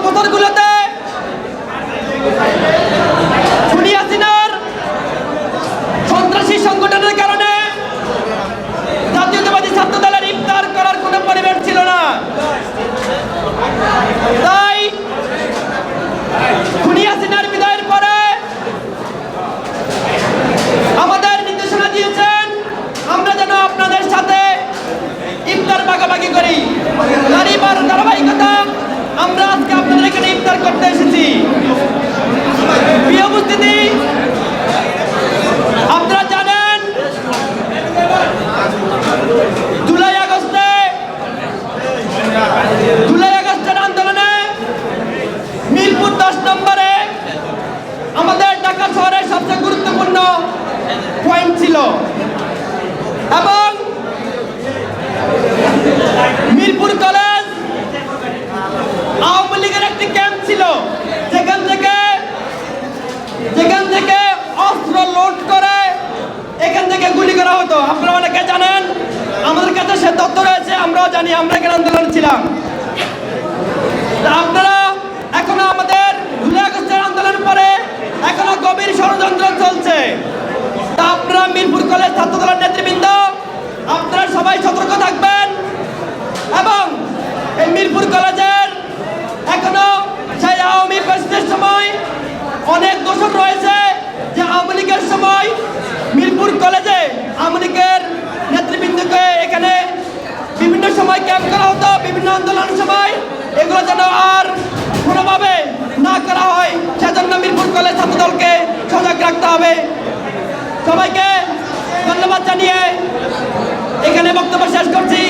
বছরগুলোতে খুনি হাসিনার সন্ত্রাসী সংগঠনের কারণে জাতীয়তাবাদী ছাত্র দলের ইফতার করার কোনো পরিবেশ ছিল না। তাই খুনি হাসিনার বিদায়ের পরে আমাদের নির্দেশনা দিয়েছেন আমরা যেন আপনাদের সাথে ইফতার ভাগাভাগি করি। তারই ধারাবাহিকতা আমরা আজকে আপনাদের এখানে ইফতার করতে এসেছি। প্রিয় উপস্থিতি, আপনারা জানেন জুলাই আগস্টের আন্দোলনে মিরপুর 10 নম্বরে আমাদের ঢাকা শহরের সবচেয়ে গুরুত্বপূর্ণ পয়েন্ট ছিল এবং মিরপুর কলেজ আওয়ামী লীগের একটি ক্যাম্প ছিল যেখান থেকে অস্ত্র লোড করে এখান থেকে গুলি করা হতো। আপনারা অনেকে জানেন, আমাদের কাছে সে তথ্য রয়েছে, আমরাও জানি, আমরা এখানে আন্দোলনে ছিলাম। আপনারা এখনো আমাদের জুলাই আগস্টের আন্দোলনের পরে এখনো গভীর ষড়যন্ত্র চলছে। তা আপনারা মিরপুর কলেজ ছাত্র দলের নেতৃবৃন্দ আপনারা সবাই সতর্ক থাকবেন এবং এই মিরপুর কলেজের এখনো সেই আওয়ামী ফ্যাসিস্টের সময় অনেক দোষর রয়েছে যে আওয়ামী লীগের সময় মিরপুর কলেজে আওয়ামী লীগের নেতৃবৃন্দকে এখানে বিভিন্ন সময় ক্যাম্প করা হতো, বিভিন্ন আন্দোলনের সময় এগুলো যেন আর কোনোভাবে না করা হয় সেজন্য মিরপুর কলেজ ছাত্র দলকে সজাগ রাখতে হবে। সবাইকে ধন্যবাদ জানিয়ে এখানে বক্তব্য শেষ করছি।